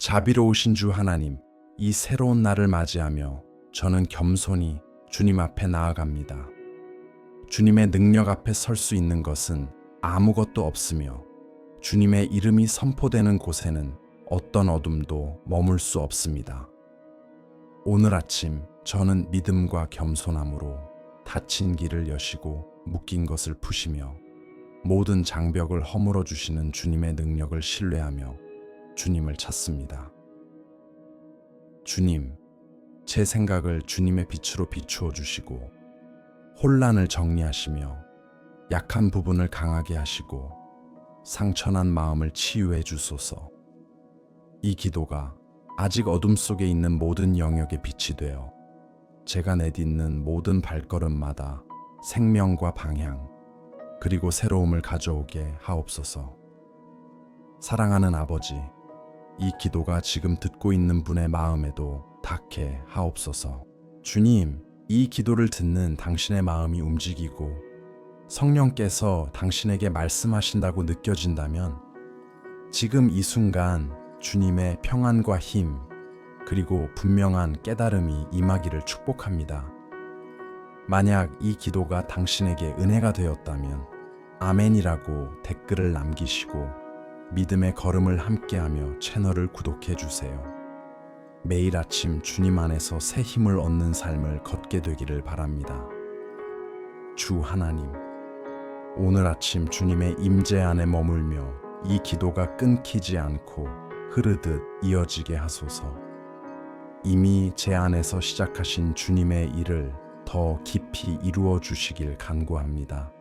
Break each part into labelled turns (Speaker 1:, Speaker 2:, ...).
Speaker 1: 자비로우신 주 하나님, 이 새로운 날을 맞이하며 저는 겸손히 주님 앞에 나아갑니다. 주님의 능력 앞에 설 수 있는 것은 아무것도 없으며 주님의 이름이 선포되는 곳에는 어떤 어둠도 머물 수 없습니다. 오늘 아침 저는 믿음과 겸손함으로 닫힌 길을 여시고 묶인 것을 푸시며 모든 장벽을 허물어 주시는 주님의 능력을 신뢰하며 주님을 찾습니다. 주님, 제 생각을 주님의 빛으로 비추어 주시고 혼란을 정리하시며 약한 부분을 강하게 하시고 상처난 마음을 치유해 주소서. 이 기도가 아직 어둠 속에 있는 모든 영역에 빛이 되어 제가 내딛는 모든 발걸음마다 생명과 방향 그리고 새로움을 가져오게 하옵소서. 사랑하는 아버지, 이 기도가 지금 듣고 있는 분의 마음에도 닿게 하옵소서. 주님, 이 기도를 듣는 당신의 마음이 움직이고 성령께서 당신에게 말씀하신다고 느껴진다면 지금 이 순간 주님의 평안과 힘 그리고 분명한 깨달음이 임하기를 축복합니다. 만약 이 기도가 당신에게 은혜가 되었다면 아멘이라고 댓글을 남기시고 믿음의 걸음을 함께하며 채널을 구독해 주세요. 매일 아침 주님 안에서 새 힘을 얻는 삶을 걷게 되기를 바랍니다. 주 하나님, 오늘 아침 주님의 임재 안에 머물며 이 기도가 끊기지 않고 흐르듯 이어지게 하소서. 이미 제 안에서 시작하신 주님의 일을 더 깊이 이루어 주시길 간구합니다.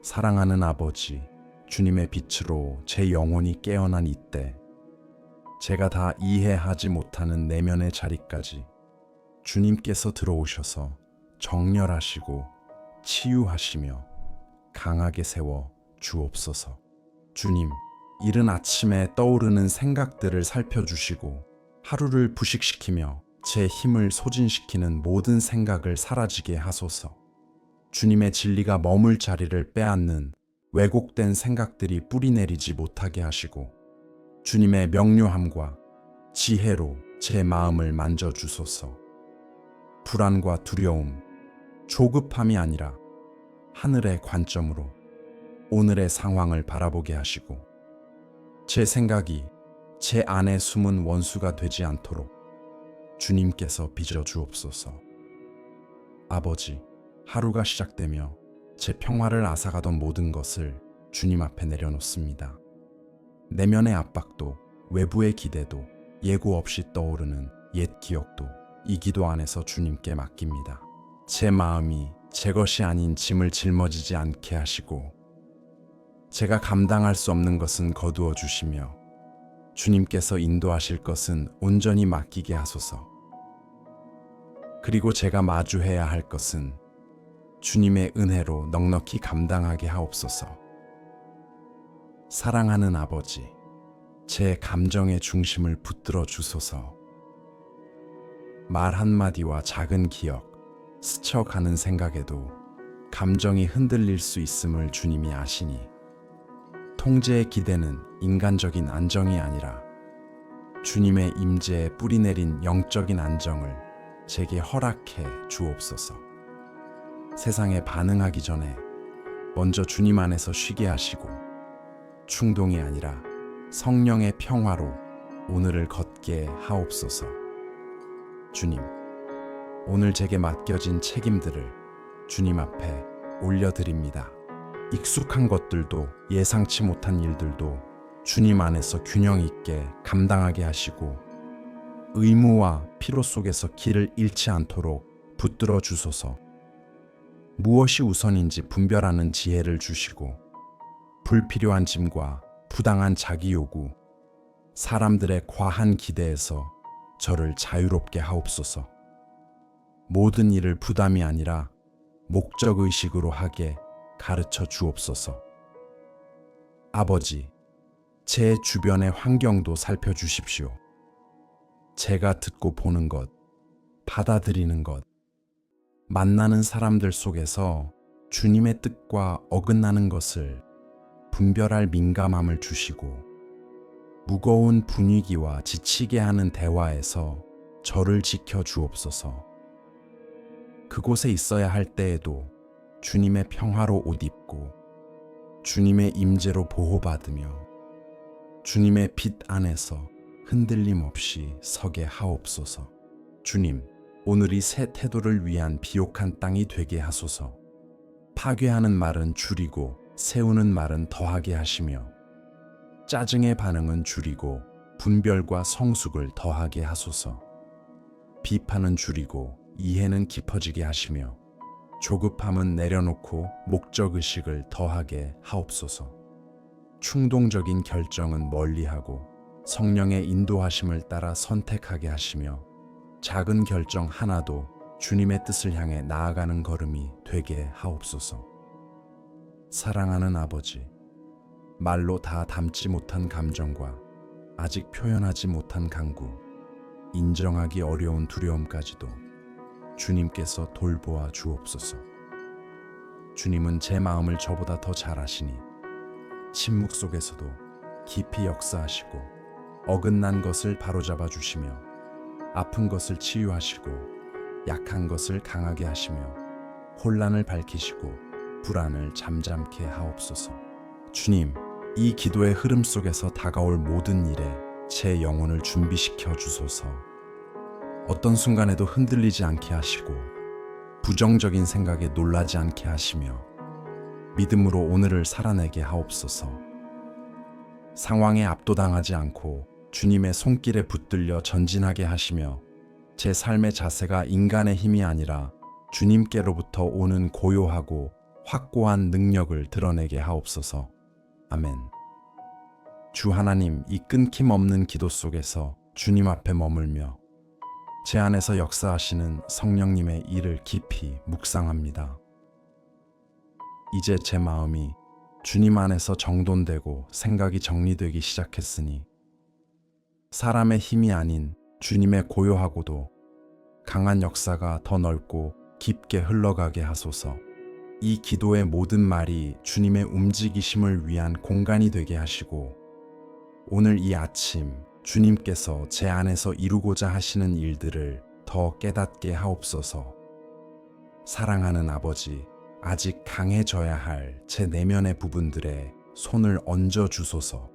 Speaker 1: 사랑하는 아버지, 주님의 빛으로 제 영혼이 깨어난 이때 제가 다 이해하지 못하는 내면의 자리까지 주님께서 들어오셔서 정렬하시고 치유하시며 강하게 세워 주옵소서. 주님, 이른 아침에 떠오르는 생각들을 살펴주시고 하루를 부식시키며 제 힘을 소진시키는 모든 생각을 사라지게 하소서. 주님의 진리가 머물 자리를 빼앗는 왜곡된 생각들이 뿌리내리지 못하게 하시고 주님의 명료함과 지혜로 제 마음을 만져주소서. 불안과 두려움, 조급함이 아니라 하늘의 관점으로 오늘의 상황을 바라보게 하시고 제 생각이 제 안에 숨은 원수가 되지 않도록 주님께서 빚어주옵소서. 아버지, 하루가 시작되며 제 평화를 앗아가던 모든 것을 주님 앞에 내려놓습니다. 내면의 압박도 외부의 기대도 예고 없이 떠오르는 옛 기억도 이 기도 안에서 주님께 맡깁니다. 제 마음이 제 것이 아닌 짐을 짊어지지 않게 하시고 제가 감당할 수 없는 것은 거두어 주시며 주님께서 인도하실 것은 온전히 맡기게 하소서. 그리고 제가 마주해야 할 것은 주님의 은혜로 넉넉히 감당하게 하옵소서. 사랑하는 아버지, 제 감정의 중심을 붙들어 주소서. 말 한마디와 작은 기억, 스쳐가는 생각에도 감정이 흔들릴 수 있음을 주님이 아시니 통제의 기대는 인간적인 안정이 아니라 주님의 임재에 뿌리내린 영적인 안정을 제게 허락해 주옵소서. 세상에 반응하기 전에 먼저 주님 안에서 쉬게 하시고 충동이 아니라 성령의 평화로 오늘을 걷게 하옵소서. 주님, 오늘 제게 맡겨진 책임들을 주님 앞에 올려드립니다. 익숙한 것들도 예상치 못한 일들도 주님 안에서 균형 있게 감당하게 하시고 의무와 필요 속에서 길을 잃지 않도록 붙들어 주소서. 무엇이 우선인지 분별하는 지혜를 주시고 불필요한 짐과 부당한 자기 요구, 사람들의 과한 기대에서 저를 자유롭게 하옵소서. 모든 일을 부담이 아니라 목적의식으로 하게 가르쳐 주옵소서. 아버지, 제 주변의 환경도 살펴주십시오. 제가 듣고 보는 것, 받아들이는 것, 만나는 사람들 속에서 주님의 뜻과 어긋나는 것을 분별할 민감함을 주시고 무거운 분위기와 지치게 하는 대화에서 저를 지켜 주옵소서. 그곳에 있어야 할 때에도 주님의 평화로 옷 입고 주님의 임재로 보호받으며 주님의 빛 안에서 흔들림 없이 서게 하옵소서. 주님, 오늘이 새 태도를 위한 비옥한 땅이 되게 하소서. 파괴하는 말은 줄이고 세우는 말은 더하게 하시며 짜증의 반응은 줄이고 분별과 성숙을 더하게 하소서. 비판은 줄이고 이해는 깊어지게 하시며 조급함은 내려놓고 목적의식을 더하게 하옵소서. 충동적인 결정은 멀리하고 성령의 인도하심을 따라 선택하게 하시며 작은 결정 하나도 주님의 뜻을 향해 나아가는 걸음이 되게 하옵소서. 사랑하는 아버지, 말로 다 담지 못한 감정과 아직 표현하지 못한 간구, 인정하기 어려운 두려움까지도 주님께서 돌보아 주옵소서. 주님은 제 마음을 저보다 더 잘 아시니 침묵 속에서도 깊이 역사하시고 어긋난 것을 바로잡아 주시며 아픈 것을 치유하시고 약한 것을 강하게 하시며 혼란을 밝히시고 불안을 잠잠케 하옵소서. 주님, 이 기도의 흐름 속에서 다가올 모든 일에 제 영혼을 준비시켜 주소서. 어떤 순간에도 흔들리지 않게 하시고 부정적인 생각에 놀라지 않게 하시며 믿음으로 오늘을 살아내게 하옵소서. 상황에 압도당하지 않고 주님의 손길에 붙들려 전진하게 하시며 제 삶의 자세가 인간의 힘이 아니라 주님께로부터 오는 고요하고 확고한 능력을 드러내게 하옵소서. 아멘. 주 하나님, 이 끊김 없는 기도 속에서 주님 앞에 머물며 제 안에서 역사하시는 성령님의 일을 깊이 묵상합니다. 이제 제 마음이 주님 안에서 정돈되고 생각이 정리되기 시작했으니 사람의 힘이 아닌 주님의 고요하고도 강한 역사가 더 넓고 깊게 흘러가게 하소서. 이 기도의 모든 말이 주님의 움직이심을 위한 공간이 되게 하시고 오늘 이 아침 주님께서 제 안에서 이루고자 하시는 일들을 더 깨닫게 하옵소서. 사랑하는 아버지, 아직 강해져야 할 제 내면의 부분들에 손을 얹어 주소서.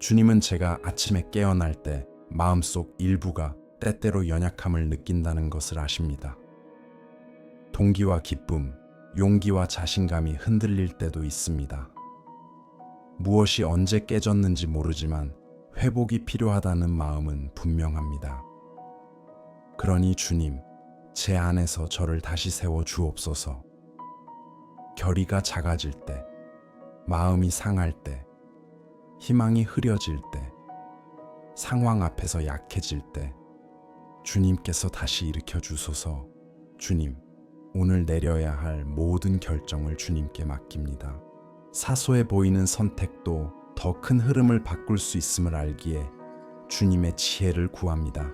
Speaker 1: 주님은 제가 아침에 깨어날 때 마음속 일부가 때때로 연약함을 느낀다는 것을 아십니다. 동기와 기쁨, 용기와 자신감이 흔들릴 때도 있습니다. 무엇이 언제 깨졌는지 모르지만 회복이 필요하다는 마음은 분명합니다. 그러니 주님, 제 안에서 저를 다시 세워 주옵소서. 결의가 작아질 때, 마음이 상할 때, 희망이 흐려질 때, 상황 앞에서 약해질 때, 주님께서 다시 일으켜 주소서. 주님, 오늘 내려야 할 모든 결정을 주님께 맡깁니다. 사소해 보이는 선택도 더 큰 흐름을 바꿀 수 있음을 알기에 주님의 지혜를 구합니다.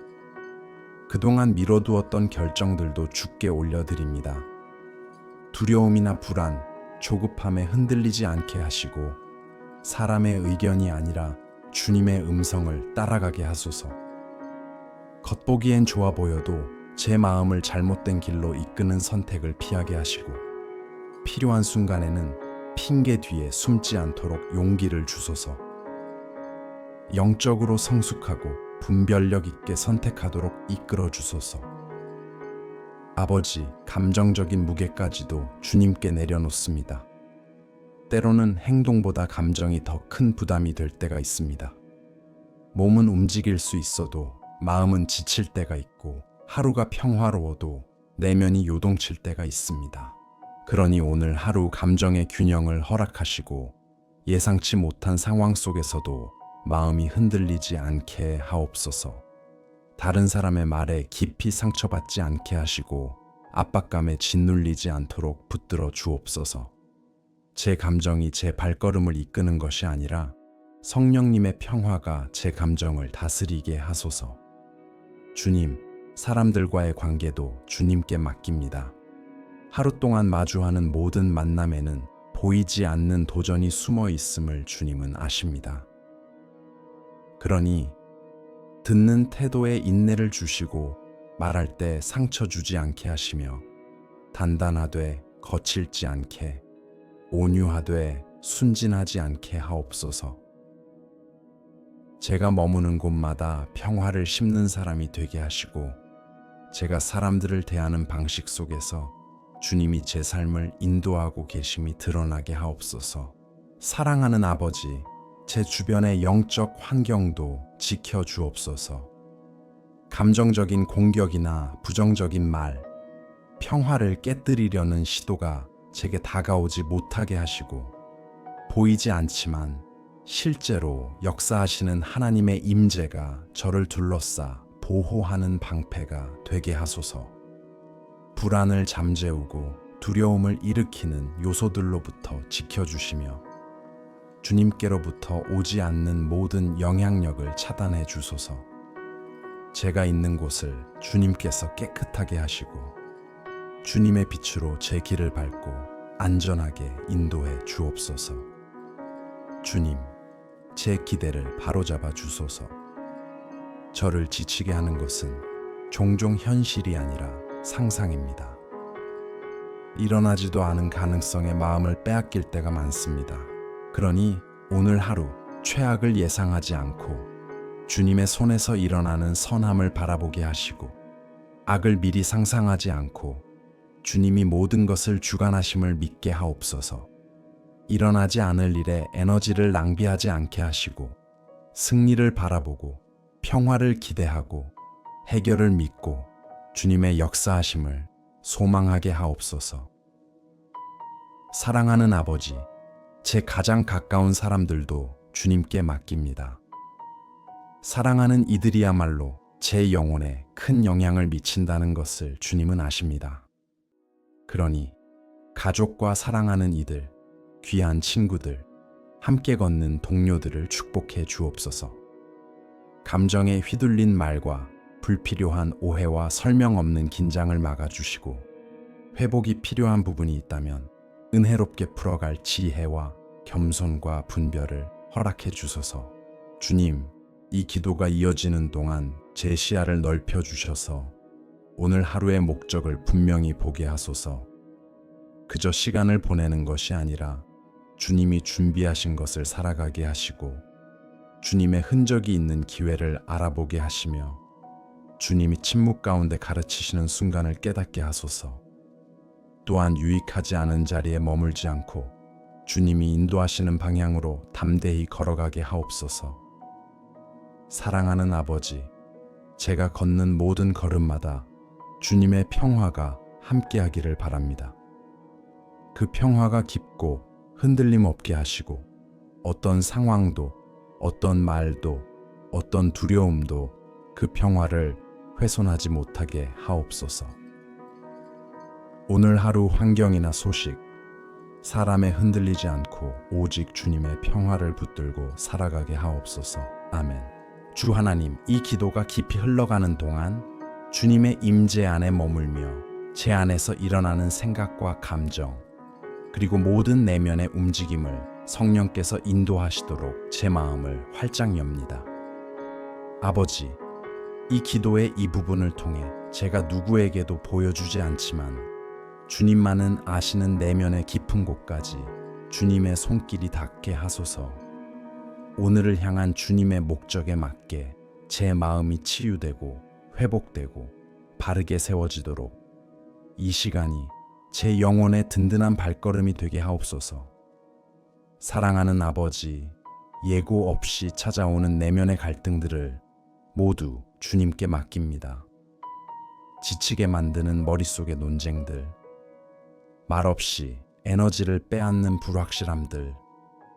Speaker 1: 그동안 미뤄두었던 결정들도 주께 올려드립니다. 두려움이나 불안, 조급함에 흔들리지 않게 하시고 사람의 의견이 아니라 주님의 음성을 따라가게 하소서. 겉보기엔 좋아 보여도 제 마음을 잘못된 길로 이끄는 선택을 피하게 하시고 필요한 순간에는 핑계 뒤에 숨지 않도록 용기를 주소서. 영적으로 성숙하고 분별력 있게 선택하도록 이끌어 주소서. 아버지, 감정적인 무게까지도 주님께 내려놓습니다. 때로는 행동보다 감정이 더 큰 부담이 될 때가 있습니다. 몸은 움직일 수 있어도 마음은 지칠 때가 있고 하루가 평화로워도 내면이 요동칠 때가 있습니다. 그러니 오늘 하루 감정의 균형을 허락하시고 예상치 못한 상황 속에서도 마음이 흔들리지 않게 하옵소서. 다른 사람의 말에 깊이 상처받지 않게 하시고 압박감에 짓눌리지 않도록 붙들어 주옵소서. 제 감정이 제 발걸음을 이끄는 것이 아니라 성령님의 평화가 제 감정을 다스리게 하소서. 주님, 사람들과의 관계도 주님께 맡깁니다. 하루 동안 마주하는 모든 만남에는 보이지 않는 도전이 숨어 있음을 주님은 아십니다. 그러니 듣는 태도에 인내를 주시고 말할 때 상처 주지 않게 하시며 단단하되 거칠지 않게 온유하되 순진하지 않게 하옵소서. 제가 머무는 곳마다 평화를 심는 사람이 되게 하시고 제가 사람들을 대하는 방식 속에서 주님이 제 삶을 인도하고 계심이 드러나게 하옵소서. 사랑하는 아버지, 제 주변의 영적 환경도 지켜 주옵소서. 감정적인 공격이나 부정적인 말, 평화를 깨뜨리려는 시도가 제게 다가오지 못하게 하시고 보이지 않지만 실제로 역사하시는 하나님의 임재가 저를 둘러싸 보호하는 방패가 되게 하소서. 불안을 잠재우고 두려움을 일으키는 요소들로부터 지켜주시며 주님께로부터 오지 않는 모든 영향력을 차단해 주소서. 제가 있는 곳을 주님께서 깨끗하게 하시고 주님의 빛으로 제 길을 밟고 안전하게 인도해 주옵소서. 주님, 제 기대를 바로잡아 주소서. 저를 지치게 하는 것은 종종 현실이 아니라 상상입니다. 일어나지도 않은 가능성에 마음을 빼앗길 때가 많습니다. 그러니 오늘 하루 최악을 예상하지 않고 주님의 손에서 일어나는 선함을 바라보게 하시고 악을 미리 상상하지 않고 주님이 모든 것을 주관하심을 믿게 하옵소서. 일어나지 않을 일에 에너지를 낭비하지 않게 하시고 승리를 바라보고 평화를 기대하고 해결을 믿고 주님의 역사하심을 소망하게 하옵소서. 사랑하는 아버지, 제 가장 가까운 사람들도 주님께 맡깁니다. 사랑하는 이들이야말로 제 영혼에 큰 영향을 미친다는 것을 주님은 아십니다. 그러니 가족과 사랑하는 이들, 귀한 친구들, 함께 걷는 동료들을 축복해 주옵소서. 감정에 휘둘린 말과 불필요한 오해와 설명 없는 긴장을 막아주시고 회복이 필요한 부분이 있다면 은혜롭게 풀어갈 지혜와 겸손과 분별을 허락해 주소서. 주님, 이 기도가 이어지는 동안 제 시야를 넓혀 주셔서 오늘 하루의 목적을 분명히 보게 하소서. 그저 시간을 보내는 것이 아니라 주님이 준비하신 것을 살아가게 하시고 주님의 흔적이 있는 기회를 알아보게 하시며 주님이 침묵 가운데 가르치시는 순간을 깨닫게 하소서. 또한 유익하지 않은 자리에 머물지 않고 주님이 인도하시는 방향으로 담대히 걸어가게 하옵소서. 사랑하는 아버지, 제가 걷는 모든 걸음마다 주님의 평화가 함께하기를 바랍니다. 그 평화가 깊고 흔들림 없게 하시고 어떤 상황도, 어떤 말도, 어떤 두려움도 그 평화를 훼손하지 못하게 하옵소서. 오늘 하루 환경이나 소식, 사람에 흔들리지 않고 오직 주님의 평화를 붙들고 살아가게 하옵소서. 아멘. 주 하나님, 이 기도가 깊이 흘러가는 동안 주님의 임재 안에 머물며 제 안에서 일어나는 생각과 감정, 그리고 모든 내면의 움직임을 성령께서 인도하시도록 제 마음을 활짝 엽니다. 아버지, 이 기도의 이 부분을 통해 제가 누구에게도 보여주지 않지만 주님만은 아시는 내면의 깊은 곳까지 주님의 손길이 닿게 하소서. 오늘을 향한 주님의 목적에 맞게 제 마음이 치유되고 회복되고 바르게 세워지도록 이 시간이 제 영혼의 든든한 발걸음이 되게 하옵소서. 사랑하는 아버지, 예고 없이 찾아오는 내면의 갈등들을 모두 주님께 맡깁니다. 지치게 만드는 머릿속의 논쟁들, 말없이 에너지를 빼앗는 불확실함들,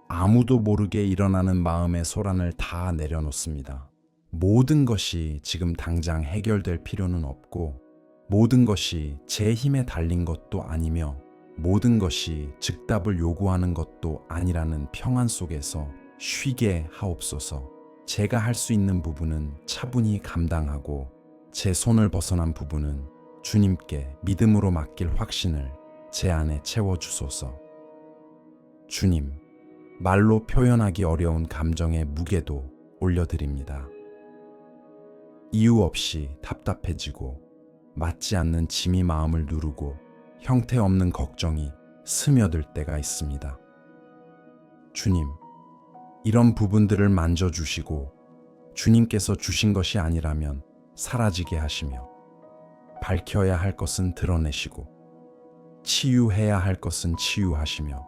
Speaker 1: 아무도 모르게 일어나는 마음의 소란을 다 내려놓습니다. 모든 것이 지금 당장 해결될 필요는 없고 모든 것이 제 힘에 달린 것도 아니며 모든 것이 즉답을 요구하는 것도 아니라는 평안 속에서 쉬게 하옵소서. 제가 할 수 있는 부분은 차분히 감당하고 제 손을 벗어난 부분은 주님께 믿음으로 맡길 확신을 제 안에 채워주소서. 주님, 말로 표현하기 어려운 감정의 무게도 올려드립니다. 이유 없이 답답해지고 맞지 않는 짐이 마음을 누르고 형태없는 걱정이 스며들 때가 있습니다. 주님, 이런 부분들을 만져주시고 주님께서 주신 것이 아니라면 사라지게 하시며 밝혀야 할 것은 드러내시고 치유해야 할 것은 치유하시며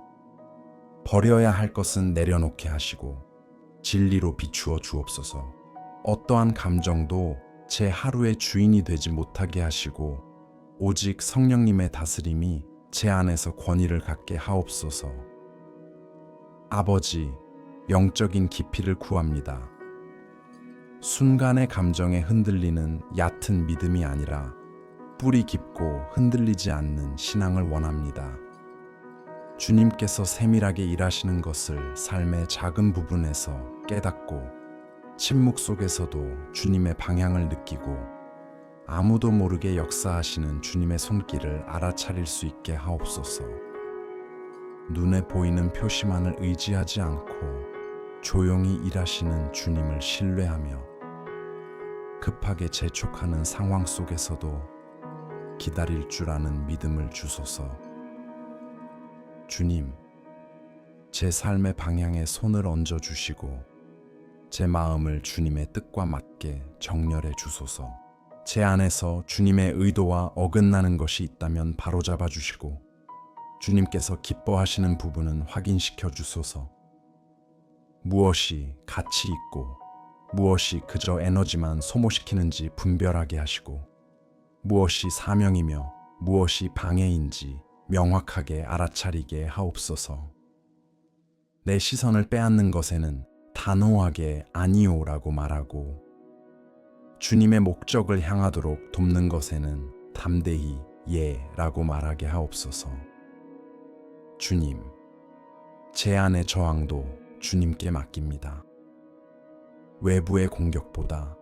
Speaker 1: 버려야 할 것은 내려놓게 하시고 진리로 비추어 주옵소서. 어떠한 감정도 제 하루의 주인이 되지 못하게 하시고 오직 성령님의 다스림이 제 안에서 권위를 갖게 하옵소서. 아버지, 영적인 깊이를 구합니다. 순간의 감정에 흔들리는 얕은 믿음이 아니라 뿌리 깊고 흔들리지 않는 신앙을 원합니다. 주님께서 세밀하게 일하시는 것을 삶의 작은 부분에서 깨닫고 침묵 속에서도 주님의 방향을 느끼고 아무도 모르게 역사하시는 주님의 손길을 알아차릴 수 있게 하옵소서. 눈에 보이는 표시만을 의지하지 않고 조용히 일하시는 주님을 신뢰하며 급하게 재촉하는 상황 속에서도 기다릴 줄 아는 믿음을 주소서. 주님, 제 삶의 방향에 손을 얹어 주시고 제 마음을 주님의 뜻과 맞게 정렬해 주소서. 제 안에서 주님의 의도와 어긋나는 것이 있다면 바로잡아 주시고 주님께서 기뻐하시는 부분은 확인시켜 주소서. 무엇이 가치 있고 무엇이 그저 에너지만 소모시키는지 분별하게 하시고 무엇이 사명이며 무엇이 방해인지 명확하게 알아차리게 하옵소서. 내 시선을 빼앗는 것에는 단호하게 아니오라고 말하고 주님의 목적을 향하도록 돕는 것에는 담대히 예라고 말하게 하옵소서. 주님, 제 안의 저항도 주님께 맡깁니다. 외부의 공격보다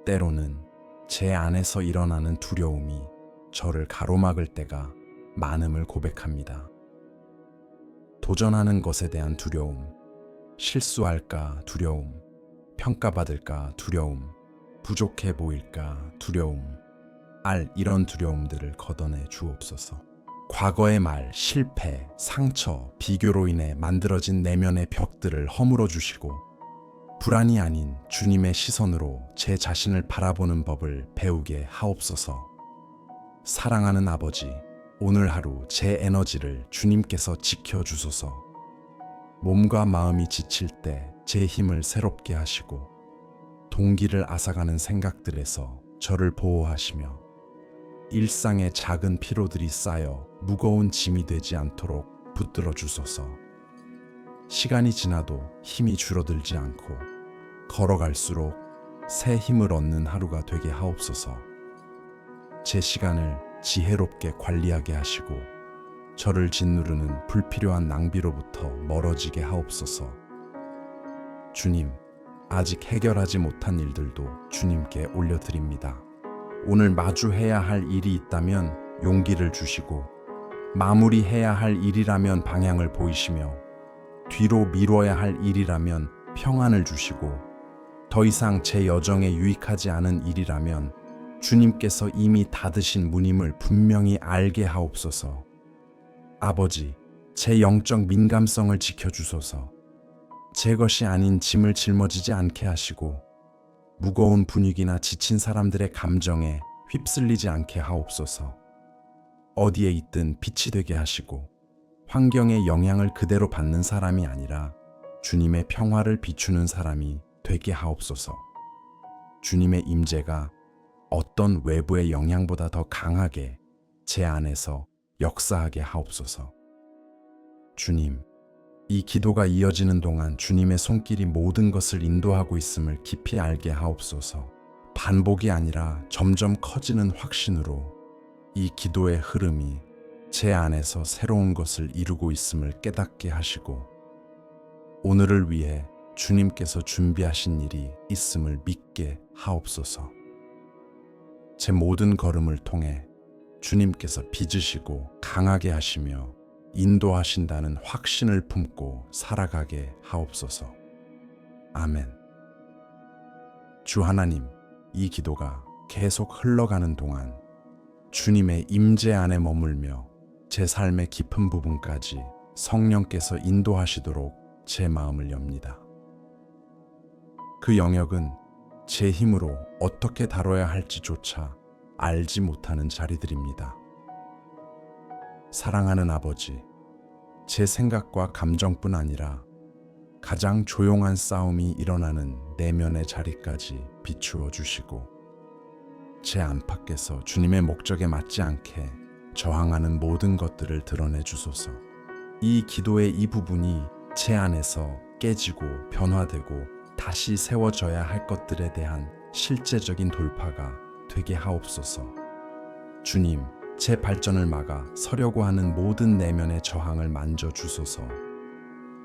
Speaker 1: 때로는 제 안에서 일어나는 두려움이 저를 가로막을 때가 많음을 고백합니다. 도전하는 것에 대한 두려움, 실수할까 두려움, 평가받을까 두려움, 부족해 보일까 두려움, 이런 두려움들을 걷어내 주옵소서. 과거의 말, 실패, 상처, 비교로 인해 만들어진 내면의 벽들을 허물어 주시고 불안이 아닌 주님의 시선으로 제 자신을 바라보는 법을 배우게 하옵소서. 사랑하는 아버지, 오늘 하루 제 에너지를 주님께서 지켜주소서. 몸과 마음이 지칠 때 제 힘을 새롭게 하시고 동기를 앗아가는 생각들에서 저를 보호하시며 일상의 작은 피로들이 쌓여 무거운 짐이 되지 않도록 붙들어 주소서. 시간이 지나도 힘이 줄어들지 않고 걸어갈수록 새 힘을 얻는 하루가 되게 하옵소서. 제 시간을 지혜롭게 관리하게 하시고 저를 짓누르는 불필요한 낭비로부터 멀어지게 하옵소서. 주님, 아직 해결하지 못한 일들도 주님께 올려드립니다. 오늘 마주해야 할 일이 있다면 용기를 주시고 마무리해야 할 일이라면 방향을 보이시며 뒤로 미뤄야 할 일이라면 평안을 주시고 더 이상 제 여정에 유익하지 않은 일이라면 주님께서 이미 닫으신 문임을 분명히 알게 하옵소서. 아버지, 제 영적 민감성을 지켜주소서. 제 것이 아닌 짐을 짊어지지 않게 하시고 무거운 분위기나 지친 사람들의 감정에 휩쓸리지 않게 하옵소서. 어디에 있든 빛이 되게 하시고 환경의 영향을 그대로 받는 사람이 아니라 주님의 평화를 비추는 사람이 되게 하옵소서. 주님의 임재가 어떤 외부의 영향보다 더 강하게 제 안에서 역사하게 하옵소서. 주님, 이 기도가 이어지는 동안 주님의 손길이 모든 것을 인도하고 있음을 깊이 알게 하옵소서. 반복이 아니라 점점 커지는 확신으로 이 기도의 흐름이 제 안에서 새로운 것을 이루고 있음을 깨닫게 하시고 오늘을 위해 주님께서 준비하신 일이 있음을 믿게 하옵소서. 제 모든 걸음을 통해 주님께서 빚으시고 강하게 하시며 인도하신다는 확신을 품고 살아가게 하옵소서. 아멘. 주 하나님, 이 기도가 계속 흘러가는 동안 주님의 임재 안에 머물며 제 삶의 깊은 부분까지 성령께서 인도하시도록 제 마음을 엽니다. 그 영역은 제 힘으로 어떻게 다뤄야 할지조차 알지 못하는 자리들입니다. 사랑하는 아버지, 제 생각과 감정뿐 아니라 가장 조용한 싸움이 일어나는 내면의 자리까지 비추어 주시고 제 안팎에서 주님의 목적에 맞지 않게 저항하는 모든 것들을 드러내 주소서. 이 기도의 이 부분이 제 안에서 깨지고 변화되고 다시 세워져야 할 것들에 대한 실제적인 돌파가 되게 하옵소서. 주님, 제 발전을 막아 서려고 하는 모든 내면의 저항을 만져 주소서.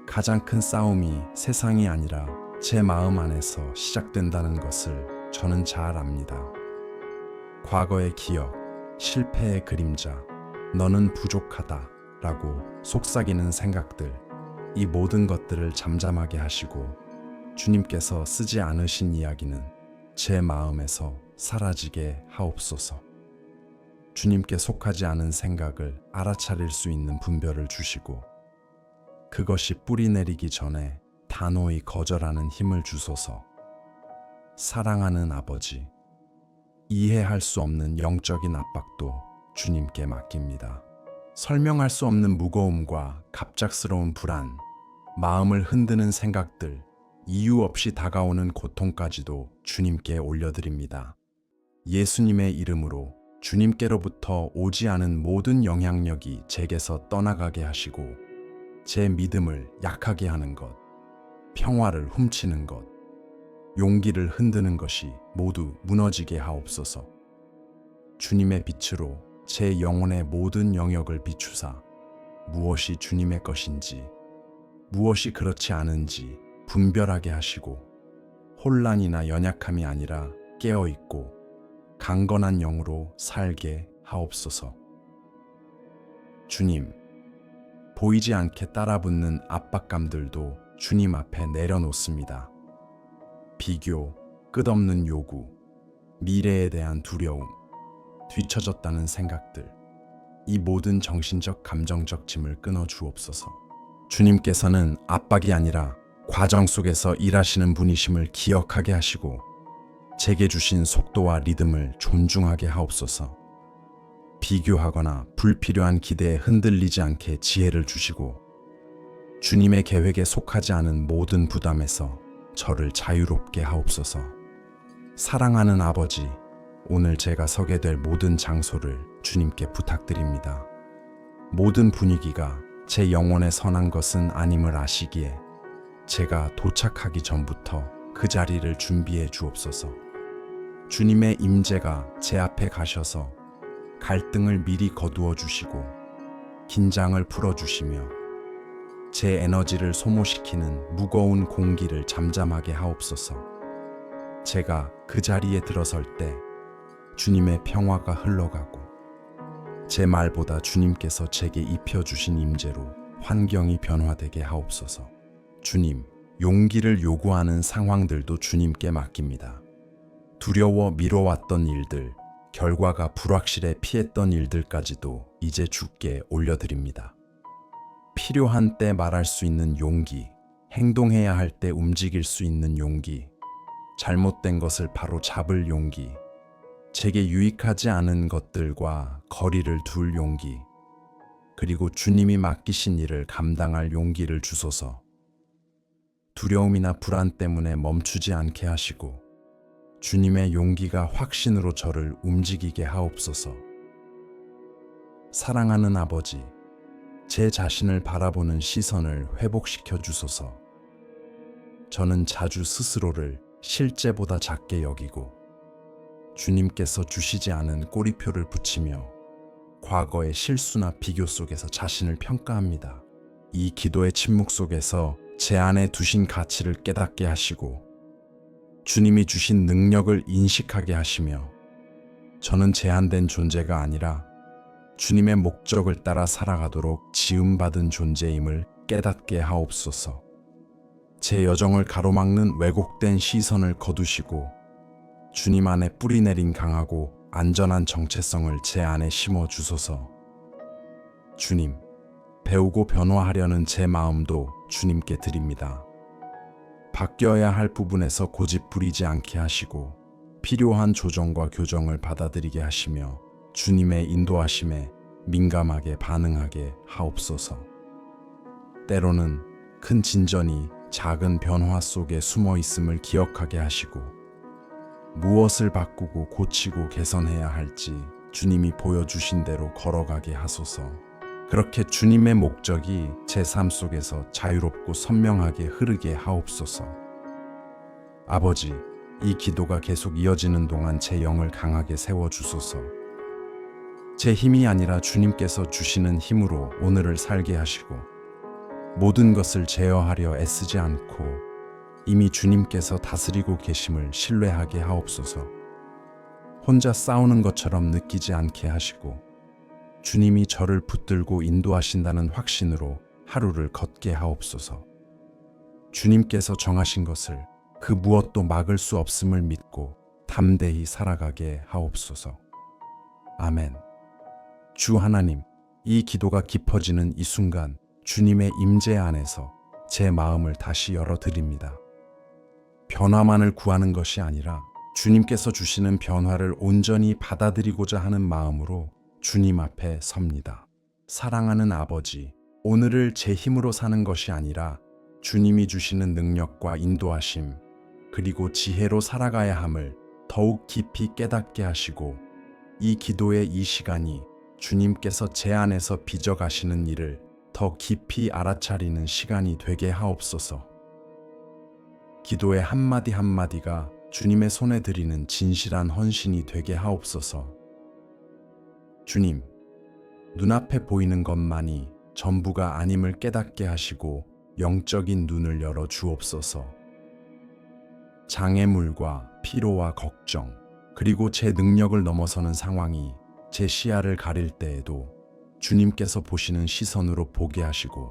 Speaker 1: 가장 큰 싸움이 세상이 아니라 제 마음 안에서 시작된다는 것을 저는 잘 압니다. 과거의 기억, 실패의 그림자, 너는 부족하다 라고 속삭이는 생각들, 이 모든 것들을 잠잠하게 하시고 주님께서 쓰지 않으신 이야기는 제 마음에서 사라지게 하옵소서. 주님께 속하지 않은 생각을 알아차릴 수 있는 분별을 주시고 그것이 뿌리 내리기 전에 단호히 거절하는 힘을 주소서. 사랑하는 아버지, 이해할 수 없는 영적인 압박도 주님께 맡깁니다. 설명할 수 없는 무거움과 갑작스러운 불안, 마음을 흔드는 생각들, 이유 없이 다가오는 고통까지도 주님께 올려드립니다. 예수님의 이름으로 주님께로부터 오지 않은 모든 영향력이 제게서 떠나가게 하시고 제 믿음을 약하게 하는 것, 평화를 훔치는 것, 용기를 흔드는 것이 모두 무너지게 하옵소서. 주님의 빛으로 제 영혼의 모든 영역을 비추사 무엇이 주님의 것인지, 무엇이 그렇지 않은지 분별하게 하시고 혼란이나 연약함이 아니라 깨어있고 강건한 영으로 살게 하옵소서. 주님, 보이지 않게 따라붙는 압박감들도 주님 앞에 내려놓습니다. 비교, 끝없는 요구, 미래에 대한 두려움, 뒤처졌다는 생각들, 이 모든 정신적, 감정적 짐을 끊어 주옵소서. 주님께서는 압박이 아니라 과정 속에서 일하시는 분이심을 기억하게 하시고 제게 주신 속도와 리듬을 존중하게 하옵소서. 비교하거나 불필요한 기대에 흔들리지 않게 지혜를 주시고 주님의 계획에 속하지 않은 모든 부담에서 저를 자유롭게 하옵소서. 사랑하는 아버지, 오늘 제가 서게 될 모든 장소를 주님께 부탁드립니다. 모든 분위기가 제 영혼에 선한 것은 아님을 아시기에 제가 도착하기 전부터 그 자리를 준비해 주옵소서. 주님의 임재가 제 앞에 가셔서 갈등을 미리 거두어 주시고 긴장을 풀어 주시며 제 에너지를 소모시키는 무거운 공기를 잠잠하게 하옵소서. 제가 그 자리에 들어설 때 주님의 평화가 흘러가고 제 말보다 주님께서 제게 입혀주신 임재로 환경이 변화되게 하옵소서. 주님, 용기를 요구하는 상황들도 주님께 맡깁니다. 두려워 미뤄왔던 일들, 결과가 불확실해 피했던 일들까지도 이제 주께 올려드립니다. 필요한 때 말할 수 있는 용기, 행동해야 할 때 움직일 수 있는 용기, 잘못된 것을 바로 잡을 용기, 제게 유익하지 않은 것들과 거리를 둘 용기, 그리고 주님이 맡기신 일을 감당할 용기를 주소서. 두려움이나 불안 때문에 멈추지 않게 하시고 주님의 용기가 확신으로 저를 움직이게 하옵소서. 사랑하는 아버지, 제 자신을 바라보는 시선을 회복시켜 주소서. 저는 자주 스스로를 실제보다 작게 여기고 주님께서 주시지 않은 꼬리표를 붙이며 과거의 실수나 비교 속에서 자신을 평가합니다. 이 기도의 침묵 속에서 제 안에 두신 가치를 깨닫게 하시고 주님이 주신 능력을 인식하게 하시며 저는 제한된 존재가 아니라 주님의 목적을 따라 살아가도록 지음받은 존재임을 깨닫게 하옵소서. 제 여정을 가로막는 왜곡된 시선을 거두시고 주님 안에 뿌리 내린 강하고 안전한 정체성을 제 안에 심어 주소서. 주님, 배우고 변화하려는 제 마음도 주님께 드립니다. 바뀌어야 할 부분에서 고집 부리지 않게 하시고 필요한 조정과 교정을 받아들이게 하시며 주님의 인도하심에 민감하게 반응하게 하옵소서. 때로는 큰 진전이 작은 변화 속에 숨어 있음을 기억하게 하시고 무엇을 바꾸고 고치고 개선해야 할지 주님이 보여주신 대로 걸어가게 하소서. 그렇게 주님의 목적이 제 삶 속에서 자유롭고 선명하게 흐르게 하옵소서. 아버지, 이 기도가 계속 이어지는 동안 제 영을 강하게 세워주소서. 제 힘이 아니라 주님께서 주시는 힘으로 오늘을 살게 하시고 모든 것을 제어하려 애쓰지 않고 이미 주님께서 다스리고 계심을 신뢰하게 하옵소서. 혼자 싸우는 것처럼 느끼지 않게 하시고 주님이 저를 붙들고 인도하신다는 확신으로 하루를 걷게 하옵소서. 주님께서 정하신 것을 그 무엇도 막을 수 없음을 믿고 담대히 살아가게 하옵소서. 아멘. 주 하나님, 이 기도가 깊어지는 이 순간 주님의 임재 안에서 제 마음을 다시 열어드립니다. 변화만을 구하는 것이 아니라 주님께서 주시는 변화를 온전히 받아들이고자 하는 마음으로 주님 앞에 섭니다. 사랑하는 아버지, 오늘을 제 힘으로 사는 것이 아니라 주님이 주시는 능력과 인도하심, 그리고 지혜로 살아가야 함을 더욱 깊이 깨닫게 하시고 이 기도의 이 시간이 주님께서 제 안에서 빚어가시는 일을 더 깊이 알아차리는 시간이 되게 하옵소서. 기도의 한마디 한마디가 주님의 손에 드리는 진실한 헌신이 되게 하옵소서. 주님, 눈앞에 보이는 것만이 전부가 아님을 깨닫게 하시고 영적인 눈을 열어 주옵소서. 장애물과 피로와 걱정, 그리고 제 능력을 넘어서는 상황이 제 시야를 가릴 때에도 주님께서 보시는 시선으로 보게 하시고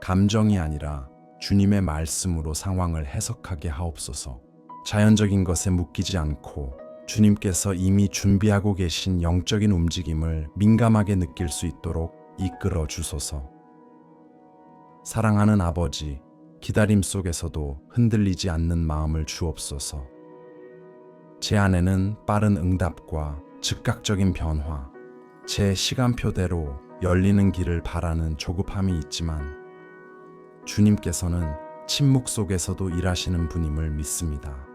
Speaker 1: 감정이 아니라 주님의 말씀으로 상황을 해석하게 하옵소서. 자연적인 것에 묶이지 않고 주님께서 이미 준비하고 계신 영적인 움직임을 민감하게 느낄 수 있도록 이끌어 주소서. 사랑하는 아버지, 기다림 속에서도 흔들리지 않는 마음을 주옵소서. 제 안에는 빠른 응답과 즉각적인 변화, 제 시간표대로 열리는 길을 바라는 조급함이 있지만 주님께서는 침묵 속에서도 일하시는 분임을 믿습니다.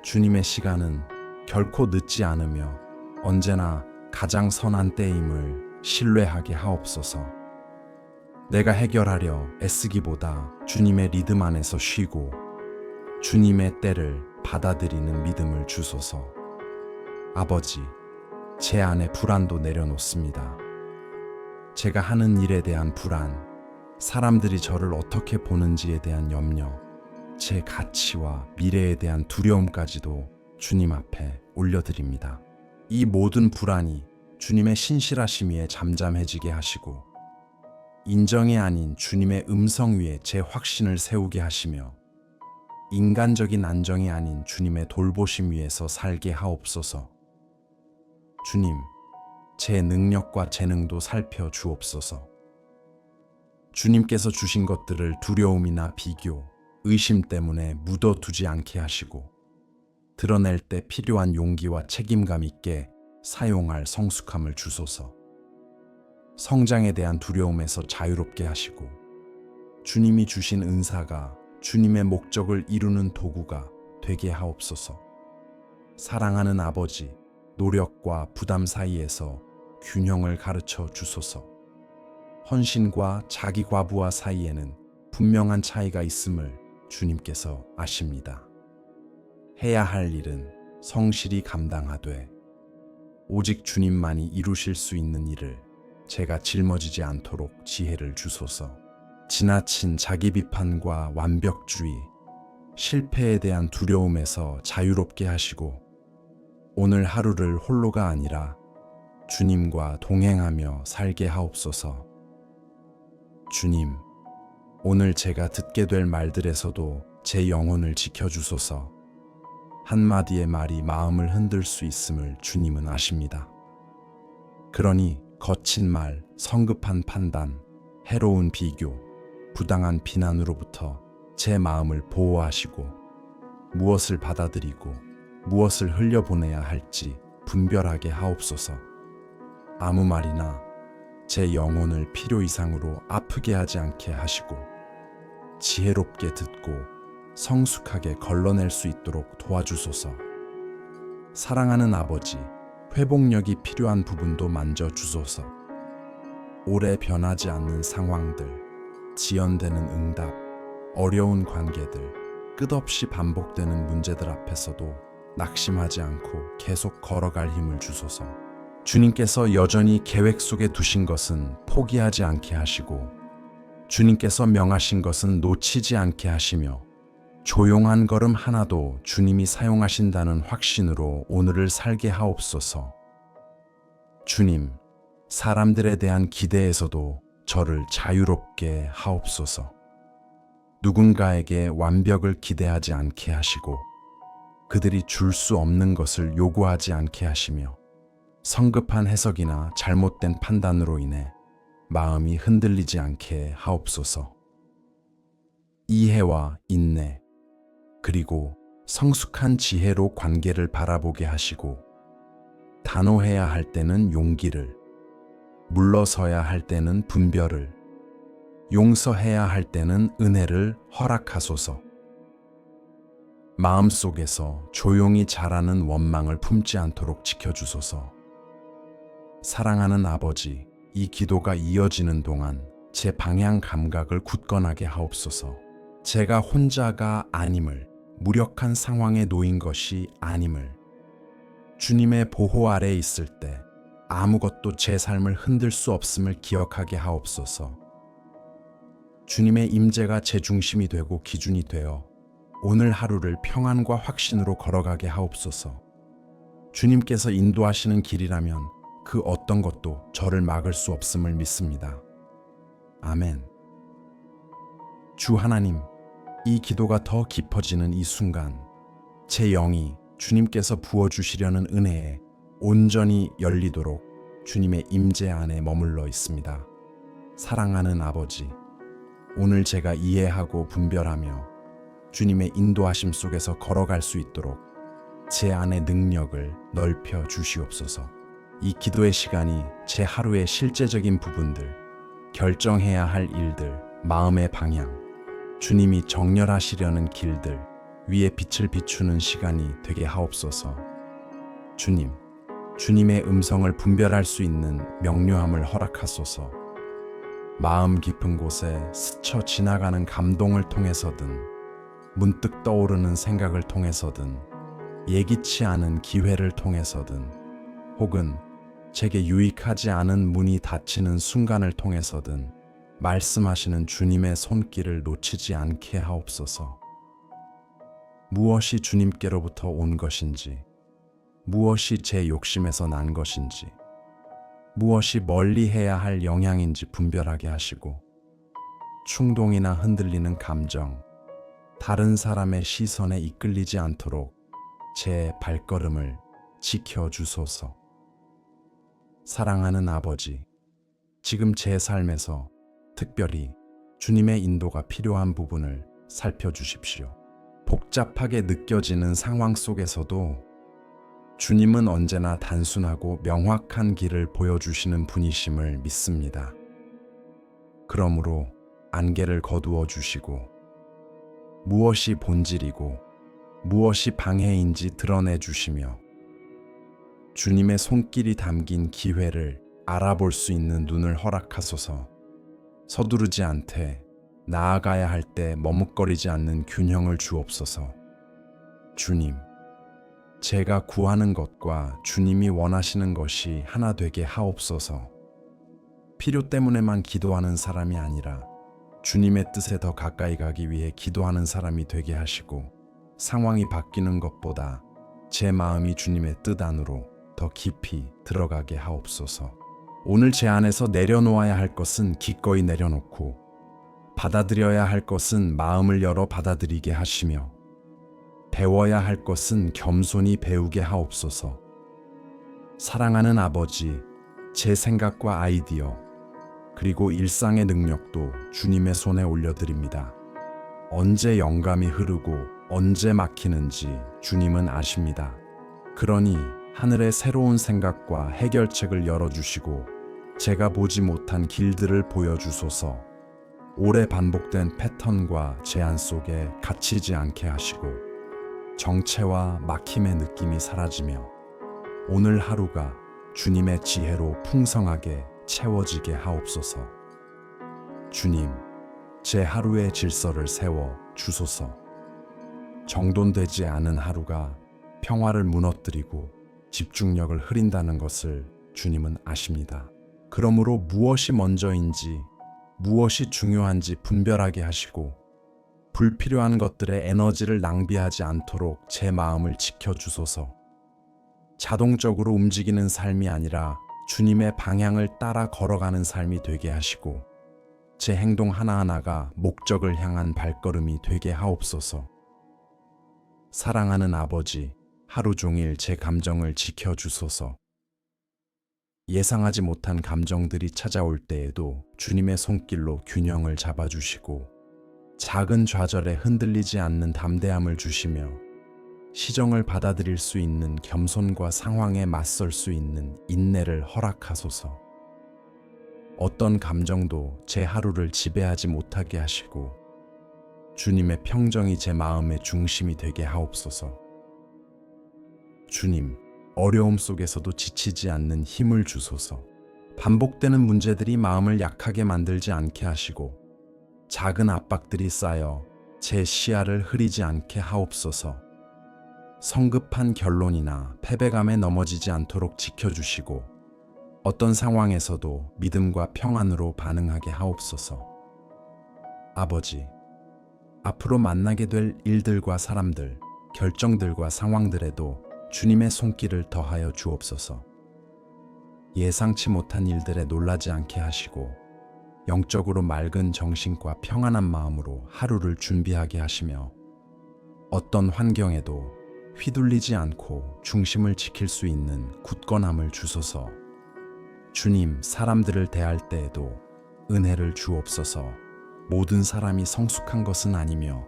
Speaker 1: 주님의 시간은 결코 늦지 않으며 언제나 가장 선한 때임을 신뢰하게 하옵소서. 내가 해결하려 애쓰기보다 주님의 리듬 안에서 쉬고 주님의 때를 받아들이는 믿음을 주소서. 아버지, 제 안에 불안도 내려놓습니다. 제가 하는 일에 대한 불안, 사람들이 저를 어떻게 보는지에 대한 염려, 제 가치와 미래에 대한 두려움까지도 주님 앞에 올려드립니다. 이 모든 불안이 주님의 신실하심 위에 잠잠해지게 하시고 인정이 아닌 주님의 음성 위에 제 확신을 세우게 하시며 인간적인 안정이 아닌 주님의 돌보심 위에서 살게 하옵소서. 주님, 제 능력과 재능도 살펴 주옵소서. 주님께서 주신 것들을 두려움이나 비교, 의심 때문에 묻어두지 않게 하시고 드러낼 때 필요한 용기와 책임감 있게 사용할 성숙함을 주소서. 성장에 대한 두려움에서 자유롭게 하시고 주님이 주신 은사가 주님의 목적을 이루는 도구가 되게 하옵소서. 사랑하는 아버지, 노력과 부담 사이에서 균형을 가르쳐 주소서. 헌신과 자기 과부하 사이에는 분명한 차이가 있음을 주님께서 아십니다. 해야 할 일은 성실히 감당하되 오직 주님만이 이루실 수 있는 일을 제가 짊어지지 않도록 지혜를 주소서. 지나친 자기 비판과 완벽주의, 실패에 대한 두려움에서 자유롭게 하시고 오늘 하루를 홀로가 아니라 주님과 동행하며 살게 하옵소서. 주님, 오늘 제가 듣게 될 말들에서도 제 영혼을 지켜주소서. 한마디의 말이 마음을 흔들 수 있음을 주님은 아십니다. 그러니 거친 말, 성급한 판단, 해로운 비교, 부당한 비난으로부터 제 마음을 보호하시고 무엇을 받아들이고 무엇을 흘려보내야 할지 분별하게 하옵소서. 아무 말이나 제 영혼을 필요 이상으로 아프게 하지 않게 하시고 지혜롭게 듣고 성숙하게 걸러낼 수 있도록 도와주소서. 사랑하는 아버지, 회복력이 필요한 부분도 만져주소서. 오래 변하지 않는 상황들, 지연되는 응답, 어려운 관계들, 끝없이 반복되는 문제들 앞에서도 낙심하지 않고 계속 걸어갈 힘을 주소서. 주님께서 여전히 계획 속에 두신 것은 포기하지 않게 하시고 주님께서 명하신 것은 놓치지 않게 하시며 조용한 걸음 하나도 주님이 사용하신다는 확신으로 오늘을 살게 하옵소서. 주님, 사람들에 대한 기대에서도 저를 자유롭게 하옵소서. 누군가에게 완벽을 기대하지 않게 하시고 그들이 줄 수 없는 것을 요구하지 않게 하시며 성급한 해석이나 잘못된 판단으로 인해 마음이 흔들리지 않게 하옵소서. 이해와 인내, 그리고 성숙한 지혜로 관계를 바라보게 하시고 단호해야 할 때는 용기를, 물러서야 할 때는 분별을, 용서해야 할 때는 은혜를 허락하소서. 마음속에서 조용히 자라는 원망을 품지 않도록 지켜주소서. 사랑하는 아버지, 이 기도가 이어지는 동안 제 방향 감각을 굳건하게 하옵소서. 제가 혼자가 아님을, 무력한 상황에 놓인 것이 아님을, 주님의 보호 아래에 있을 때 아무것도 제 삶을 흔들 수 없음을 기억하게 하옵소서. 주님의 임재가 제 중심이 되고 기준이 되어 오늘 하루를 평안과 확신으로 걸어가게 하옵소서. 주님께서 인도하시는 길이라면 그 어떤 것도 저를 막을 수 없음을 믿습니다. 아멘. 주 하나님, 이 기도가 더 깊어지는 이 순간 제 영이 주님께서 부어주시려는 은혜에 온전히 열리도록 주님의 임재 안에 머물러 있습니다. 사랑하는 아버지, 오늘 제가 이해하고 분별하며 주님의 인도하심 속에서 걸어갈 수 있도록 제 안의 능력을 넓혀 주시옵소서. 이 기도의 시간이 제 하루의 실제적인 부분들, 결정해야 할 일들, 마음의 방향, 주님이 정렬하시려는 길들 위에 빛을 비추는 시간이 되게 하옵소서. 주님, 주님의 음성을 분별할 수 있는 명료함을 허락하소서. 마음 깊은 곳에 스쳐 지나가는 감동을 통해서든 문득 떠오르는 생각을 통해서든 예기치 않은 기회를 통해서든 혹은 제게 유익하지 않은 문이 닫히는 순간을 통해서든 말씀하시는 주님의 손길을 놓치지 않게 하옵소서. 무엇이 주님께로부터 온 것인지, 무엇이 제 욕심에서 난 것인지, 무엇이 멀리 해야 할 영향인지 분별하게 하시고 충동이나 흔들리는 감정, 다른 사람의 시선에 이끌리지 않도록 제 발걸음을 지켜주소서. 사랑하는 아버지, 지금 제 삶에서 특별히 주님의 인도가 필요한 부분을 살펴주십시오. 복잡하게 느껴지는 상황 속에서도 주님은 언제나 단순하고 명확한 길을 보여주시는 분이심을 믿습니다. 그러므로 안개를 거두어 주시고 무엇이 본질이고 무엇이 방해인지 드러내 주시며 주님의 손길이 담긴 기회를 알아볼 수 있는 눈을 허락하소서. 서두르지 않되 나아가야 할 때 머뭇거리지 않는 균형을 주옵소서. 주님, 제가 구하는 것과 주님이 원하시는 것이 하나 되게 하옵소서. 필요 때문에만 기도하는 사람이 아니라 주님의 뜻에 더 가까이 가기 위해 기도하는 사람이 되게 하시고 상황이 바뀌는 것보다 제 마음이 주님의 뜻 안으로 더 깊이 들어가게 하옵소서. 오늘 제 안에서 내려놓아야 할 것은 기꺼이 내려놓고 받아들여야 할 것은 마음을 열어 받아들이게 하시며 배워야 할 것은 겸손히 배우게 하옵소서. 사랑하는 아버지, 제 생각과 아이디어, 그리고 일상의 능력도 주님의 손에 올려드립니다. 언제 영감이 흐르고 언제 막히는지 주님은 아십니다. 그러니 하늘의 새로운 생각과 해결책을 열어주시고 제가 보지 못한 길들을 보여주소서. 오래 반복된 패턴과 제한 속에 갇히지 않게 하시고 정체와 막힘의 느낌이 사라지며 오늘 하루가 주님의 지혜로 풍성하게 채워지게 하옵소서. 주님, 제 하루의 질서를 세워 주소서. 정돈되지 않은 하루가 평화를 무너뜨리고 집중력을 흐린다는 것을 주님은 아십니다. 그러므로 무엇이 먼저인지, 무엇이 중요한지 분별하게 하시고 불필요한 것들에 에너지를 낭비하지 않도록 제 마음을 지켜주소서. 자동적으로 움직이는 삶이 아니라 주님의 방향을 따라 걸어가는 삶이 되게 하시고 제 행동 하나하나가 목적을 향한 발걸음이 되게 하옵소서. 사랑하는 아버지, 하루 종일 제 감정을 지켜주소서. 예상하지 못한 감정들이 찾아올 때에도 주님의 손길로 균형을 잡아주시고 작은 좌절에 흔들리지 않는 담대함을 주시며 시정을 받아들일 수 있는 겸손과 상황에 맞설 수 있는 인내를 허락하소서. 어떤 감정도 제 하루를 지배하지 못하게 하시고 주님의 평정이 제 마음의 중심이 되게 하옵소서. 주님, 어려움 속에서도 지치지 않는 힘을 주소서. 반복되는 문제들이 마음을 약하게 만들지 않게 하시고 작은 압박들이 쌓여 제 시야를 흐리지 않게 하옵소서. 성급한 결론이나 패배감에 넘어지지 않도록 지켜주시고 어떤 상황에서도 믿음과 평안으로 반응하게 하옵소서. 아버지, 앞으로 만나게 될 일들과 사람들, 결정들과 상황들에도 주님의 손길을 더하여 주옵소서. 예상치 못한 일들에 놀라지 않게 하시고 영적으로 맑은 정신과 평안한 마음으로 하루를 준비하게 하시며 어떤 환경에도 휘둘리지 않고 중심을 지킬 수 있는 굳건함을 주소서. 주님, 사람들을 대할 때에도 은혜를 주옵소서. 모든 사람이 성숙한 것은 아니며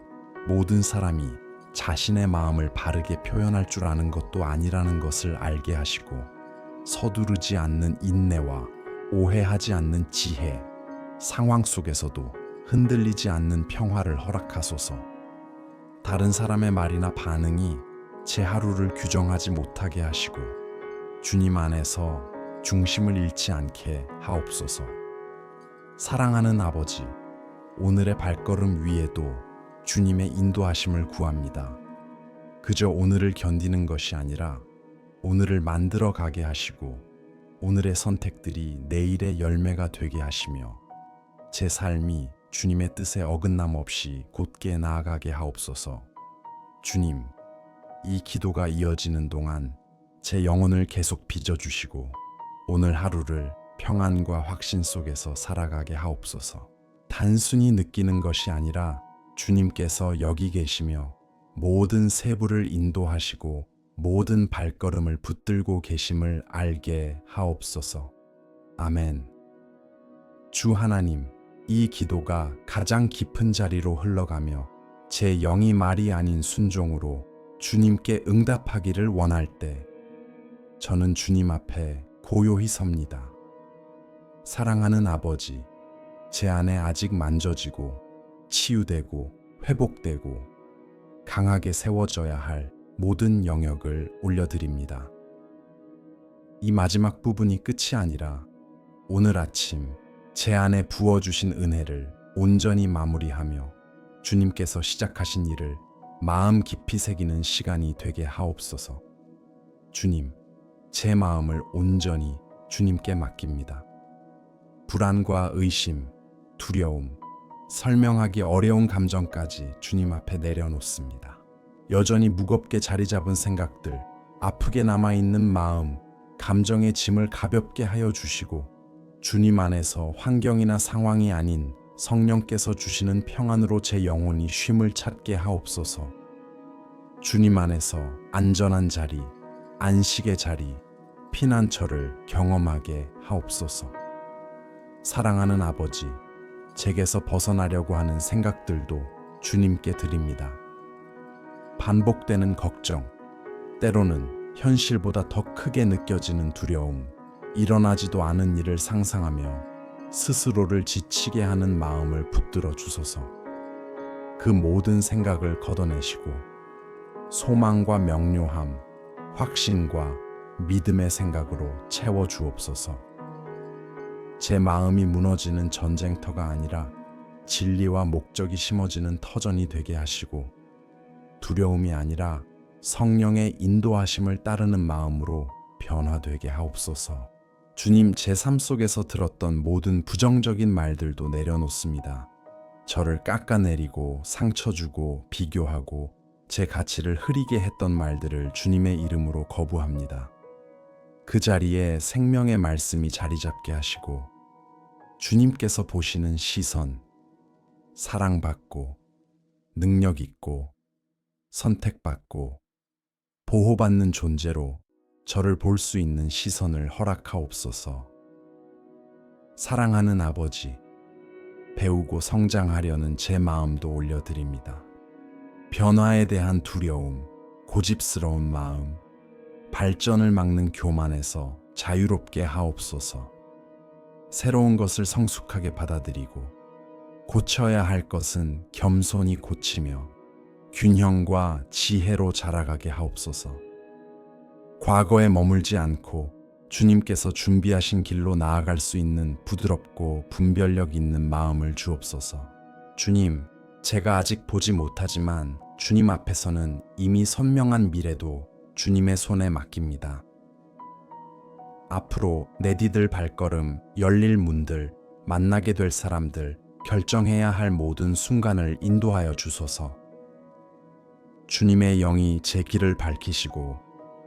Speaker 1: 모든 사람이 자신의 마음을 바르게 표현할 줄 아는 것도 아니라는 것을 알게 하시고 서두르지 않는 인내와 오해하지 않는 지혜, 상황 속에서도 흔들리지 않는 평화를 허락하소서. 다른 사람의 말이나 반응이 제 하루를 규정하지 못하게 하시고 주님 안에서 중심을 잃지 않게 하옵소서. 사랑하는 아버지, 오늘의 발걸음 위에도 주님의 인도하심을 구합니다. 그저 오늘을 견디는 것이 아니라 오늘을 만들어 가게 하시고 오늘의 선택들이 내일의 열매가 되게 하시며 제 삶이 주님의 뜻에 어긋남 없이 곧게 나아가게 하옵소서. 주님, 이 기도가 이어지는 동안 제 영혼을 계속 빚어주시고 오늘 하루를 평안과 확신 속에서 살아가게 하옵소서. 단순히 느끼는 것이 아니라 주님께서 여기 계시며 모든 세부를 인도하시고 모든 발걸음을 붙들고 계심을 알게 하옵소서. 아멘. 주 하나님, 이 기도가 가장 깊은 자리로 흘러가며 제 영이 말이 아닌 순종으로 주님께 응답하기를 원할 때 저는 주님 앞에 고요히 섭니다. 사랑하는 아버지, 제 안에 아직 만져지고 치유되고 회복되고 강하게 세워져야 할 모든 영역을 올려드립니다. 이 마지막 부분이 끝이 아니라 오늘 아침 제 안에 부어주신 은혜를 온전히 마무리하며 주님께서 시작하신 일을 마음 깊이 새기는 시간이 되게 하옵소서. 주님, 제 마음을 온전히 주님께 맡깁니다. 불안과 의심, 두려움, 설명하기 어려운 감정까지 주님 앞에 내려놓습니다. 여전히 무겁게 자리 잡은 생각들, 아프게 남아있는 마음, 감정의 짐을 가볍게 하여 주시고 주님 안에서 환경이나 상황이 아닌 성령께서 주시는 평안으로 제 영혼이 쉼을 찾게 하옵소서. 주님 안에서 안전한 자리, 안식의 자리, 피난처를 경험하게 하옵소서. 사랑하는 아버지, 제게서 벗어나려고 하는 생각들도 주님께 드립니다. 반복되는 걱정, 때로는 현실보다 더 크게 느껴지는 두려움, 일어나지도 않은 일을 상상하며 스스로를 지치게 하는 마음을 붙들어 주소서. 그 모든 생각을 걷어내시고 소망과 명료함, 확신과 믿음의 생각으로 채워 주옵소서. 제 마음이 무너지는 전쟁터가 아니라 진리와 목적이 심어지는 터전이 되게 하시고, 두려움이 아니라 성령의 인도하심을 따르는 마음으로 변화되게 하옵소서. 주님, 제 삶 속에서 들었던 모든 부정적인 말들도 내려놓습니다. 저를 깎아내리고 상처 주고 비교하고 제 가치를 흐리게 했던 말들을 주님의 이름으로 거부합니다. 그 자리에 생명의 말씀이 자리 잡게 하시고, 주님께서 보시는 시선, 사랑받고 능력 있고 선택받고 보호받는 존재로 저를 볼 수 있는 시선을 허락하옵소서. 사랑하는 아버지, 배우고 성장하려는 제 마음도 올려드립니다. 변화에 대한 두려움, 고집스러운 마음, 발전을 막는 교만에서 자유롭게 하옵소서. 새로운 것을 성숙하게 받아들이고 고쳐야 할 것은 겸손히 고치며 균형과 지혜로 자라가게 하옵소서. 과거에 머물지 않고 주님께서 준비하신 길로 나아갈 수 있는 부드럽고 분별력 있는 마음을 주옵소서. 주님, 제가 아직 보지 못하지만 주님 앞에서는 이미 선명한 미래도 주님의 손에 맡깁니다. 앞으로 내디딜 발걸음, 열릴 문들, 만나게 될 사람들, 결정해야 할 모든 순간을 인도하여 주소서. 주님의 영이 제 길을 밝히시고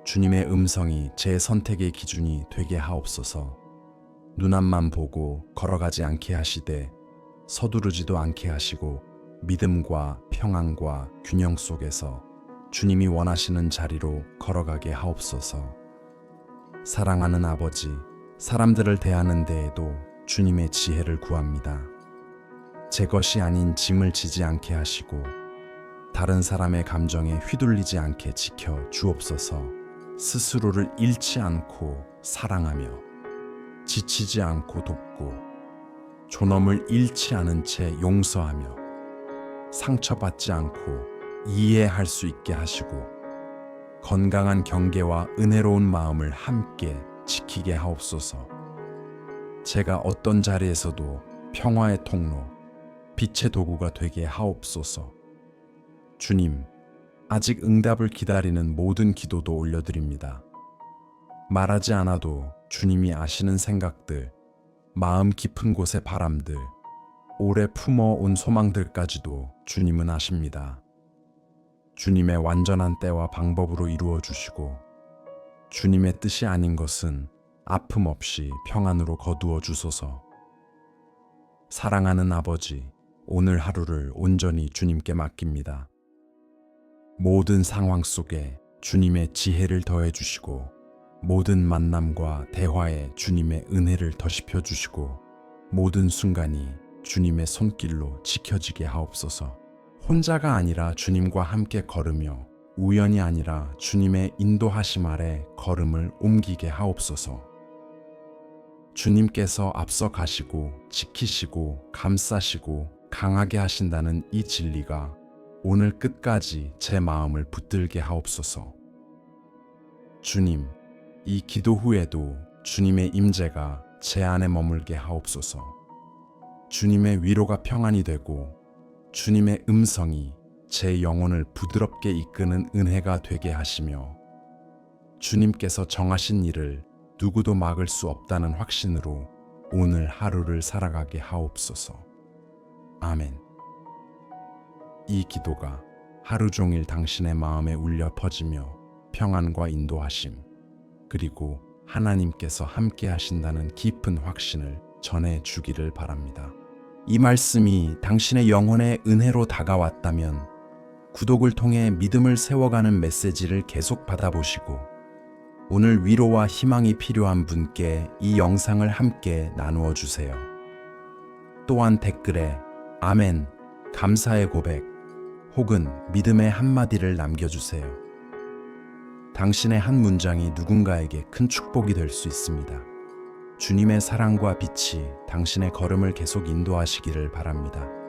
Speaker 1: 주님의 음성이 제 선택의 기준이 되게 하옵소서. 눈앞만 보고 걸어가지 않게 하시되 서두르지도 않게 하시고 믿음과 평안과 균형 속에서 주님이 원하시는 자리로 걸어가게 하옵소서. 사랑하는 아버지, 사람들을 대하는 데에도 주님의 지혜를 구합니다. 제 것이 아닌 짐을 지지 않게 하시고 다른 사람의 감정에 휘둘리지 않게 지켜 주옵소서. 스스로를 잃지 않고 사랑하며 지치지 않고 돕고 존엄을 잃지 않은 채 용서하며 상처받지 않고 이해할 수 있게 하시고 건강한 경계와 은혜로운 마음을 함께 지키게 하옵소서. 제가 어떤 자리에서도 평화의 통로, 빛의 도구가 되게 하옵소서. 주님, 아직 응답을 기다리는 모든 기도도 올려드립니다. 말하지 않아도 주님이 아시는 생각들, 마음 깊은 곳의 바람들, 오래 품어온 소망들까지도 주님은 아십니다. 주님의 완전한 때와 방법으로 이루어 주시고 주님의 뜻이 아닌 것은 아픔 없이 평안으로 거두어 주소서. 사랑하는 아버지, 오늘 하루를 온전히 주님께 맡깁니다. 모든 상황 속에 주님의 지혜를 더해 주시고 모든 만남과 대화에 주님의 은혜를 더시펴 주시고 모든 순간이 주님의 손길로 지켜지게 하옵소서. 혼자가 아니라 주님과 함께 걸으며 우연이 아니라 주님의 인도하심 아래 걸음을 옮기게 하옵소서. 주님께서 앞서 가시고 지키시고 감싸시고 강하게 하신다는 이 진리가 오늘 끝까지 제 마음을 붙들게 하옵소서. 주님, 이 기도 후에도 주님의 임재가 제 안에 머물게 하옵소서. 주님의 위로가 평안이 되고 주님의 음성이 제 영혼을 부드럽게 이끄는 은혜가 되게 하시며 주님께서 정하신 일을 누구도 막을 수 없다는 확신으로 오늘 하루를 살아가게 하옵소서. 아멘. 이 기도가 하루 종일 당신의 마음에 울려 퍼지며 평안과 인도하심, 그리고 하나님께서 함께 하신다는 깊은 확신을 전해 주기를 바랍니다. 이 말씀이 당신의 영혼의 은혜로 다가왔다면 구독을 통해 믿음을 세워가는 메시지를 계속 받아보시고 오늘 위로와 희망이 필요한 분께 이 영상을 함께 나누어 주세요. 또한 댓글에 아멘, 감사의 고백 혹은 믿음의 한마디를 남겨주세요. 당신의 한 문장이 누군가에게 큰 축복이 될 수 있습니다. 주님의 사랑과 빛이 당신의 걸음을 계속 인도하시기를 바랍니다.